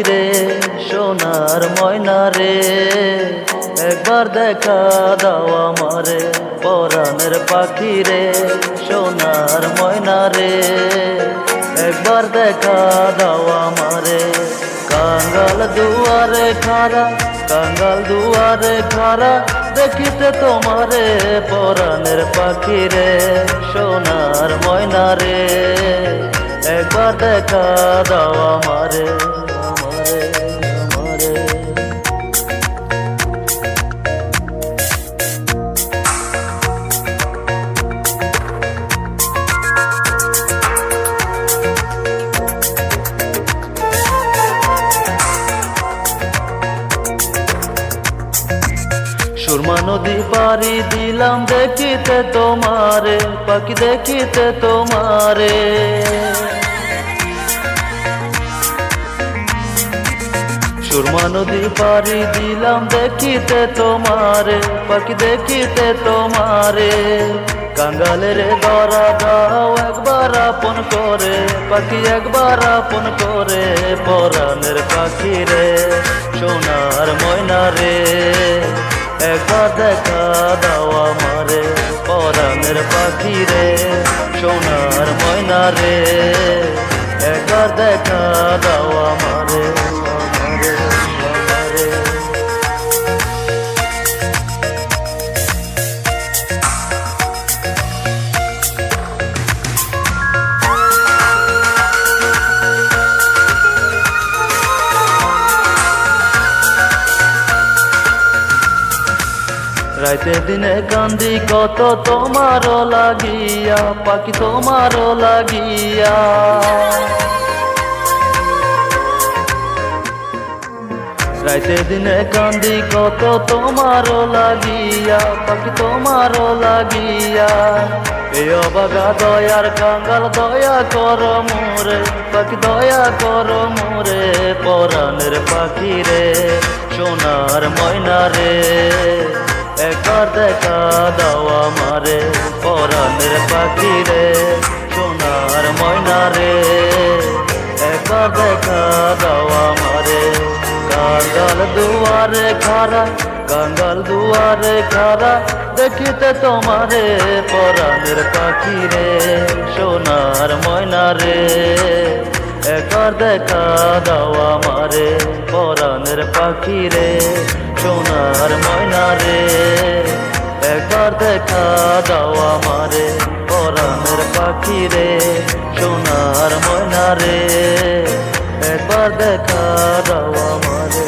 রে সোনার ময়না রে, একবার দেখা দাও আমারে পরাণের পাখি রে সোনার ময়না রে, একবার দেখা দাও আমারে। কাঙ্গাল দুয়ারে খারা, কাঙ্গাল দুয়ারে খারা, দেখিতে তোমারে পরাণের পাখি রে সোনার ময়না রে, একবার দেখা দাও আমারে আমারে আমারে। সুরমা নদী পাড়ি দিলাম দেখিতে তোমারে পাখি দেখিতে তোমারে, সুরমা নদী পাড়ি দিলাম দেখিতে তোমারে পাখি দেখিতে তোমারে। কাঙ্গালের ধরা দাও একবার আপন করে পাখি একবার আপন করে পরাণের পাখি রে সোনার ময়না রে, একবার দেখা দাও আমারে পরাণের পাখি রে সোনার ময়না রে, একবার দেখা দাও আমারে আমারে আমারে। রাইতে দিনে কান্দি কত তোমারও লাগিয়া পাখি তোমারও লাগিয়া, রাইতে দিনে কান্দি কত তোমারও লাগিয়া পাখি তোমারও লাগিয়া। এই অবাগা দয়ার কাঙ্গাল দয়া কর মোরে পাখি দয়া কর মোরে পরাণের পাখি রে সোনার ময়না রে, একবার দেখা দাও আমারে পরাণের পাখি রে সোনার ময়না রে, একবার দেখা দাও আমারে। কাঙ্গাল দুয়ারে খারা, কাঙ্গাল দুয়ারে খারা, দেখিতে তোমারে পরাণের পাখি রে সোনার ময়না রে, একবার দেখা দাও আমারে পরাণের পাখি রে সোনার ময়না রে, একবার দেখা দাও আমারে পরাণের পাখি রে সোনার ময়না রে, একবার দেখা দাও আমারে।